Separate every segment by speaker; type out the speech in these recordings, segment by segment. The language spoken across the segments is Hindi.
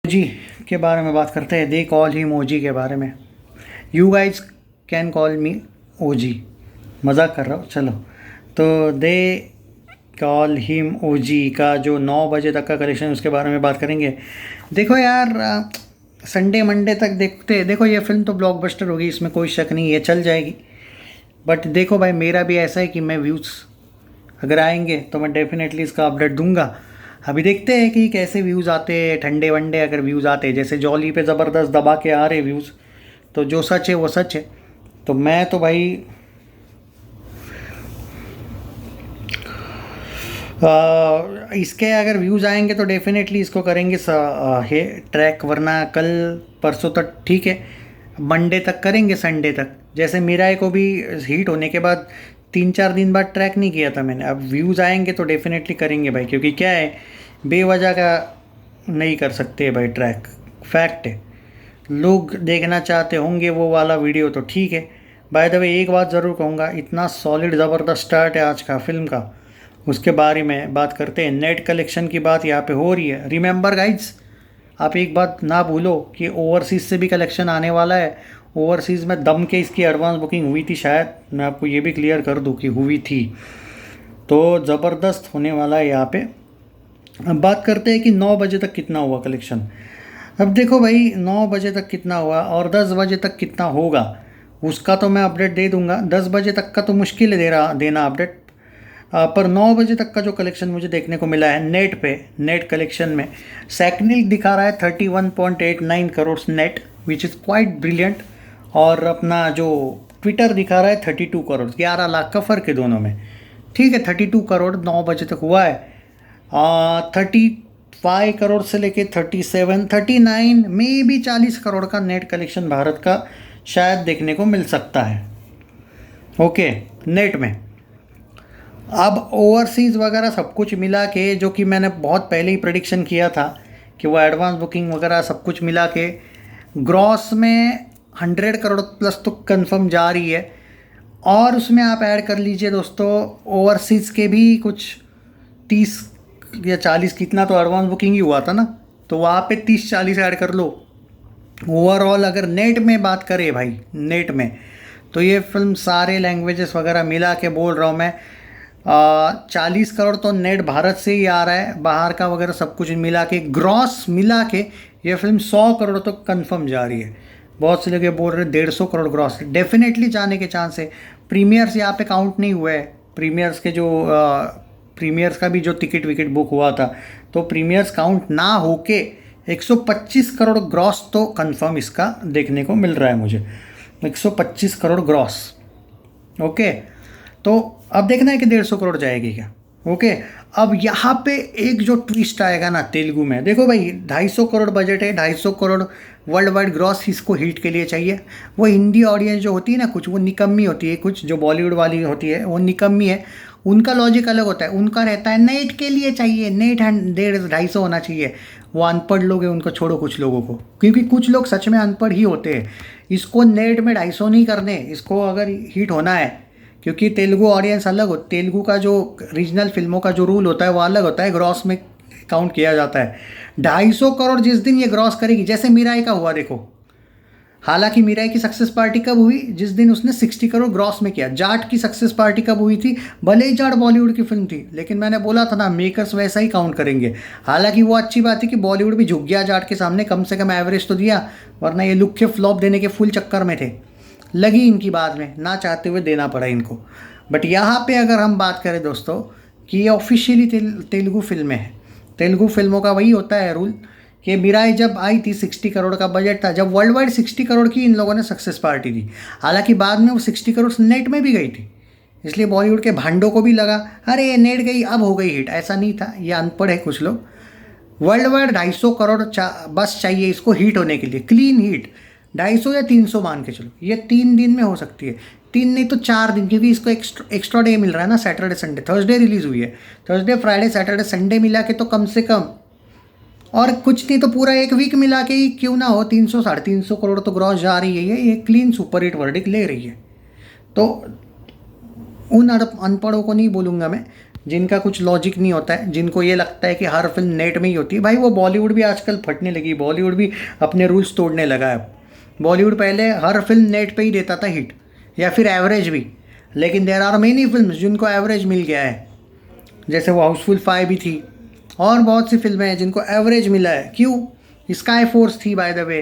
Speaker 1: ओजी के बारे में बात करते हैं। दे कॉल हिम ओजी के बारे में। You guys can call me OG. मजाक कर रहा हूँ। चलो, तो दे कॉल हिम ओजी का जो 9 बजे तक का कलेक्शन उसके बारे में बात करेंगे। देखो यार, संडे मंडे तक देखो ये फिल्म तो ब्लॉकबस्टर होगी, इसमें कोई शक नहीं है, चल जाएगी। बट देखो भाई, मेरा भी ऐसा है कि मैं व्यूज़ अगर आएंगे तो मैं डेफिनेटली इसका अपडेट दूंगा। अभी देखते हैं कि कैसे व्यूज़ आते हैं। ठंडे वंडे अगर व्यूज़ आते, जैसे जॉली पे ज़बरदस्त दबा के आ रहे व्यूज़, तो जो सच है वो सच है। तो मैं तो भाई इसके अगर व्यूज़ आएंगे तो डेफिनेटली इसको करेंगे है ट्रैक, वरना कल परसों तक ठीक है, मंडे तक करेंगे, संडे तक। जैसे मिराई को भी हीट होने के बाद 3-4 दिन बाद ट्रैक नहीं किया था मैंने। अब व्यूज़ आएंगे तो डेफिनेटली करेंगे भाई, क्योंकि क्या है, बेवजह का नहीं कर सकते भाई ट्रैक, फैक्ट है। लोग देखना चाहते होंगे वो वाला वीडियो तो ठीक है। बाय द वे एक बात ज़रूर कहूँगा, इतना सॉलिड ज़बरदस्त स्टार्ट है आज का फिल्म का, उसके बारे में बात करते हैं। नेट कलेक्शन की बात यहाँ पे हो रही है। रिमेंबर गाइड्स, आप एक बात ना भूलो कि ओवरसीज़ से भी कलेक्शन आने वाला है। ओवरसीज़ में दम के इसकी एडवांस बुकिंग हुई थी शायद, मैं आपको ये भी क्लियर कर दूं कि हुई थी। तो ज़बरदस्त होने वाला है यहाँ पे। अब बात करते हैं कि 9 बजे तक कितना हुआ कलेक्शन। अब देखो भाई, 9 बजे तक कितना हुआ और 10 बजे तक कितना होगा उसका तो मैं अपडेट दे दूंगा। 10 बजे तक का तो मुश्किल है देना अपडेट, पर 9 बजे तक का जो कलेक्शन मुझे देखने को मिला है नेट पे, नेट कलेक्शन में सैकनिल दिखा रहा है 31.89 crore net, which is quite brilliant. और अपना जो ट्विटर दिखा रहा है 32 करोड़, 11 लाख का फ़र्क है दोनों में। ठीक है, 32 करोड़ 9 बजे तक हुआ है। 35 करोड़ से लेके 37, 39 में भी 40 करोड़ का नेट कलेक्शन भारत का शायद देखने को मिल सकता है। ओके, नेट में। अब ओवरसीज़ वगैरह सब कुछ मिला के, जो कि मैंने बहुत पहले ही प्रेडिक्शन किया था कि वो एडवांस बुकिंग वगैरह सब कुछ मिला के ग्रॉस में 100 करोड़ प्लस तो कंफर्म जा रही है। और उसमें आप ऐड कर लीजिए दोस्तों ओवरसीज़ के भी कुछ 30 या 40, कितना तो एडवांस बुकिंग ही हुआ था ना, तो वहाँ पे 30-40 ऐड कर लो। ओवरऑल अगर नेट में बात करें भाई, नेट में तो ये फिल्म सारे लैंग्वेजेस वगैरह मिला के बोल रहा हूँ मैं, 40 करोड़ तो नेट भारत से ही आ रहा है, बाहर का वगैरह सब कुछ मिला के, ग्रॉस मिला के ये फिल्म 100 करोड़ तो कंफर्म जा रही है। बहुत से लोग ये बोल रहे हैं 150 करोड़ ग्रॉस, डेफिनेटली जाने के चांस है। प्रीमियर्स यहाँ पे काउंट नहीं हुए हैं। प्रीमियर्स के जो प्रीमियर्स का भी जो टिकट विकेट बुक हुआ था, तो प्रीमियर्स काउंट ना होके 125 करोड़ ग्रॉस तो कंफर्म इसका देखने को मिल रहा है मुझे। 125 करोड़ ग्रॉस। ओके, तो अब देखना है कि 150 करोड़ जाएगी क्या। ओके, अब यहाँ पे एक जो ट्विस्ट आएगा ना तेलुगु में, देखो भाई 250 करोड़ बजट है, 250 करोड़ वर्ल्ड वाइड ग्रॉस इसको हिट के लिए चाहिए। वो हिंदी ऑडियंस जो होती है ना, कुछ वो निकम्मी होती है, कुछ जो बॉलीवुड वाली होती है वो निकम्मी है। उनका लॉजिक अलग होता है, उनका रहता है नेट के लिए चाहिए, नेट 150 होना चाहिए। वो अनपढ़ लोग हैं, उनको छोड़ो कुछ लोगों को, क्योंकि कुछ लोग सच में अनपढ़ ही होते हैं। इसको नेट में 250 नहीं करने, इसको अगर हिट होना है, क्योंकि तेलुगु ऑडियंस अलग हो, तेलुगु का जो रीजनल फिल्मों का जो रूल होता है वो अलग होता है, ग्रॉस में काउंट किया जाता है। 250 करोड़ जिस दिन ये ग्रॉस करेगी, जैसे मिराई का हुआ देखो, हालांकि मिराई की सक्सेस पार्टी कब हुई, जिस दिन उसने 60 करोड़ ग्रॉस में किया। जाट की सक्सेस पार्टी कब हुई थी, भले ही जाट बॉलीवुड की फिल्म थी, लेकिन मैंने बोला था ना मेकर्स वैसा ही काउंट करेंगे। हालांकि वो अच्छी बात है कि बॉलीवुड भी झुक गया जाट के सामने, कम से कम एवरेज तो दिया, वरना ये लुक के फ्लॉप देने के फुल चक्कर में थे, लगी इनकी बाद में, ना चाहते हुए देना पड़ा इनको। बट यहाँ पे अगर हम बात करें दोस्तों कि ये ऑफिशियली तेलुगु फिल्में हैं, तेलुगु फिल्मों का वही होता है रूल कि मिराई जब आई थी 60 करोड़ का बजट था, जब वर्ल्ड वाइड 60 करोड़ की इन लोगों ने सक्सेस पार्टी दी। हालांकि बाद में वो 60 करोड़ नेट में भी गई थी, इसलिए बॉलीवुड के भांडों को भी लगा अरे ये नेट गई अब हो गई हिट। ऐसा नहीं था, ये अनपढ़ है कुछ लोग। वर्ल्ड वाइड 250 करोड़ बस चाहिए इसको हिट होने के लिए, क्लीन हिट। 250 या 300 मान के चलो, ये 3 दिन में हो सकती है, 3 नहीं तो 4 दिन, क्योंकि इसको एक्स्ट्रा डे मिल रहा है ना, सैटरडे संडे। थर्सडे रिलीज़ हुई है, थर्सडे फ्राइडे सैटरडे संडे मिला के तो कम से कम, और कुछ नहीं तो पूरा एक वीक मिला के ही क्यों ना हो, 300-350 करोड़ तो ग्रॉस जा रही है। ये क्लीन सुपर हिट वर्डिक्ट ले रही है। तो उन अनपढ़ों को नहीं बोलूँगा मैं, जिनका कुछ लॉजिक नहीं होता है, जिनको ये लगता है कि हर फिल्म नेट में ही होती है। भाई वो बॉलीवुड भी आजकल फटने लगी, बॉलीवुड भी अपने रूल्स तोड़ने लगा है। बॉलीवुड पहले हर फिल्म नेट पे ही देता था हिट, या फिर एवरेज भी, लेकिन देर आर मेनी फिल्म जिनको एवरेज मिल गया है, जैसे वो हाउसफुल 5 भी थी, और बहुत सी फिल्में हैं जिनको एवरेज मिला है। क्यों? स्काई फोर्स थी बाय द वे।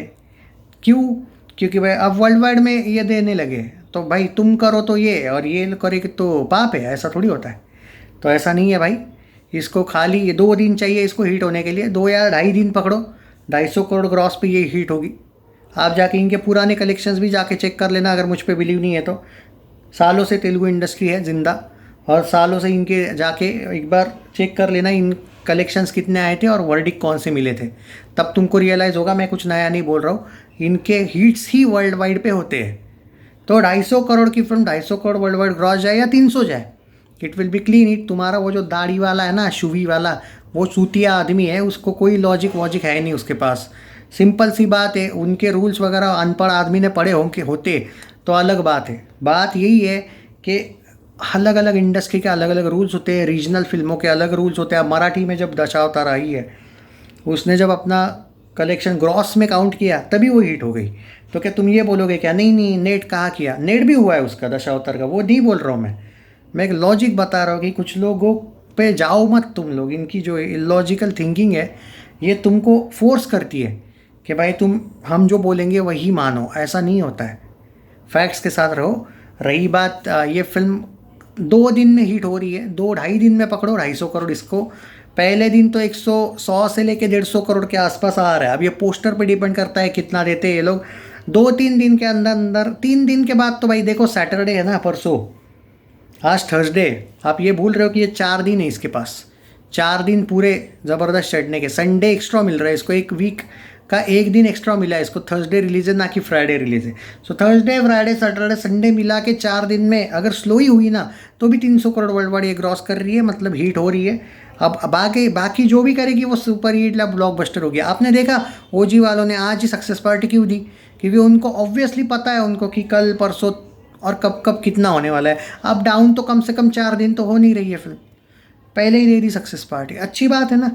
Speaker 1: क्यों? क्योंकि भाई अब वर्ल्ड वाइड में ये देने लगे, तो भाई तुम करो तो ये, और ये करे कि तो पाप है, ऐसा थोड़ी होता है। तो ऐसा नहीं है भाई। इसको खाली ये 2 दिन चाहिए इसको हिट होने के लिए, 2 या 2.5 दिन पकड़ो, 250 करोड़ ग्रॉस पे ये हिट होगी। आप जाके इनके पुराने कलेक्शंस भी जाके चेक कर लेना, अगर मुझ पे बिलीव नहीं है तो। सालों से तेलुगु इंडस्ट्री है जिंदा, और सालों से इनके जाके एक बार चेक कर लेना इन कलेक्शंस कितने आए थे और वर्डिक कौन से मिले थे, तब तुमको रियलाइज़ होगा मैं कुछ नया नहीं बोल रहा हूँ। इनके हिट्स ही वर्ल्ड वाइड पे होते हैं। तो 250 करोड़ की film 250 crore world wide gross जाए या 300 जाए, it will be clean hit. तुम्हारा वो जो दाढ़ी वाला है ना, शुवी वाला, वो सूतिया आदमी है, उसको कोई लॉजिक वॉजिक है नहीं उसके पास। सिंपल सी बात है, उनके रूल्स वगैरह अनपढ़ आदमी ने पढ़े होते तो अलग बात है। बात यही है कि अलग अलग इंडस्ट्री के अलग अलग रूल्स होते हैं, रीजनल फिल्मों के अलग रूल्स होते हैं। मराठी में जब दशावतार आई है, उसने जब अपना कलेक्शन ग्रॉस में काउंट किया तभी वो हिट हो गई। तो क्या तुम ये बोलोगे क्या नहीं नहीं नेट कहाँ किया? नेट भी हुआ है उसका दशावतार का, वो नहीं बोल रहा हूँ मैं एक लॉजिक बता रहा हूँ कि कुछ लोगों पे जाओ मत तुम लोग। इनकी जो इलॉजिकल थिंकिंग है ये तुमको फोर्स करती है कि भाई तुम हम जो बोलेंगे वही मानो, ऐसा नहीं होता है। फैक्ट्स के साथ रहो। रही बात ये फिल्म 2 दिन में हिट हो रही है, 2-2.5 दिन में पकड़ो 250 करोड़ इसको। पहले दिन तो 100 से लेके 150 करोड़ के आसपास आ रहा है। अब ये पोस्टर पे डिपेंड करता है कितना देते हैं ये लोग। 2-3 दिन के अंदर अंदर, 3 दिन के बाद तो भाई देखो सैटरडे है ना, परसों, आज थर्सडे, आप ये भूल रहे हो कि ये 4 दिन है इसके पास। 4 दिन पूरे ज़बरदस्त चढ़ने के। संडे एक्स्ट्रा मिल रहा है इसको, एक वीक का 1 दिन एक्स्ट्रा मिला है इसको। थर्सडे रिलीज है ना कि फ्राइडे रिलीज है। So Thursday Friday Saturday Sunday मिला के 4 दिन में अगर स्लो ही हुई ना तो भी 300 करोड़ वर्ल्ड वाइड ये क्रॉस कर रही है, मतलब हिट हो रही है। अब बाकी जो भी करेगी वो सुपर हिट या ब्लॉकबस्टर हो गया। आपने देखा ओजी वालों ने आज ही सक्सेस पार्टी क्यों दी? क्योंकि उनको ऑब्वियसली पता है उनको कि कल परसों और कब कब कितना होने वाला है। अब डाउन तो कम से कम 4 दिन तो हो नहीं रही है फिल्म, पहले ही दे दी सक्सेस पार्टी। अच्छी बात है ना,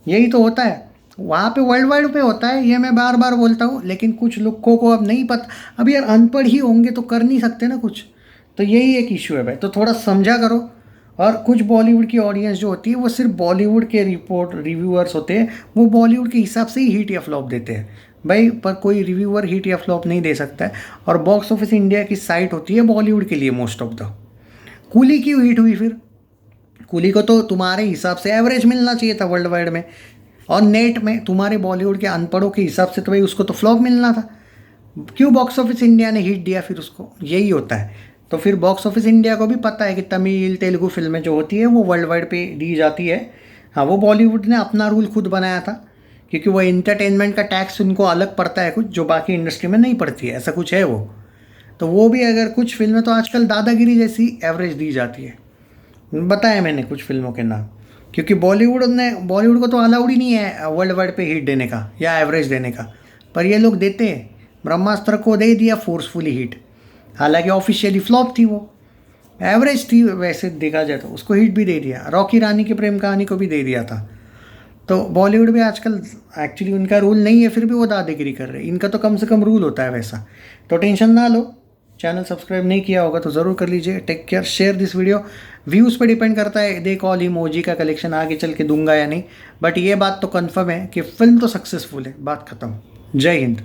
Speaker 1: यही तो होता है। वहाँ पे वर्ल्ड वाइड पे होता है, ये मैं बार बार बोलता हूँ, लेकिन कुछ लोगों को अब नहीं पता। अब यार अनपढ़ ही होंगे तो कर नहीं सकते ना कुछ, तो यही एक इशू है भाई। तो थोड़ा समझा करो। और कुछ बॉलीवुड की ऑडियंस जो होती है वो सिर्फ बॉलीवुड के रिव्यूअर्स होते हैं, वो बॉलीवुड के हिसाब से ही हिट या फ्लॉप देते हैं भाई। पर कोई रिव्यूअर हिट या फ्लॉप नहीं दे सकता है। और बॉक्स ऑफिस इंडिया की साइट होती है बॉलीवुड के लिए मोस्ट ऑफ द। कूली क्यों हिट हुई फिर? कूली को तो तुम्हारे हिसाब से एवरेज मिलना चाहिए था वर्ल्ड वाइड में, और नेट में तुम्हारे बॉलीवुड के अनपढ़ों के हिसाब से तो भाई उसको तो फ्लॉप मिलना था। क्यों बॉक्स ऑफिस इंडिया ने हिट दिया फिर उसको? यही होता है। तो फिर बॉक्स ऑफिस इंडिया को भी पता है कि तमिल तेलुगु फिल्में जो होती है वो वर्ल्ड वाइड पे दी जाती है। हाँ, वो बॉलीवुड ने अपना रूल खुद बनाया था, क्योंकि वो एंटरटेनमेंट का टैक्स उनको अलग पड़ता है कुछ, जो बाकी इंडस्ट्री में नहीं पड़ती है, ऐसा कुछ है वो। तो वो भी अगर कुछ फिल्में तो आजकल दादागिरी जैसी एवरेज दी जाती है। बताया मैंने कुछ फिल्मों के नाम, क्योंकि बॉलीवुड को तो अलाउड ही नहीं है वर्ल्ड वाइड पे हिट देने का या एवरेज देने का, पर ये लोग देते हैं। ब्रह्मास्त्र को दे दिया फोर्सफुली हिट, हालांकि ऑफिशियली फ्लॉप थी, वो एवरेज थी वैसे देखा जाए तो, उसको हिट भी दे दिया। रॉकी रानी की प्रेम कहानी को भी दे दिया था। तो बॉलीवुड में आजकल एक्चुअली उनका रूल नहीं है, फिर भी वो दादागिरी कर रहे हैं। इनका तो कम से कम रूल होता है वैसा। तो टेंशन ना लो। चैनल सब्सक्राइब नहीं किया होगा तो ज़रूर कर लीजिए। Take care, share this video. Views पे डिपेंड करता है दे कॉल इमोजी का कलेक्शन आगे चल के दूंगा या नहीं, बट ये बात तो कन्फर्म है कि फिल्म तो सक्सेसफुल है, बात ख़त्म। जय हिंद।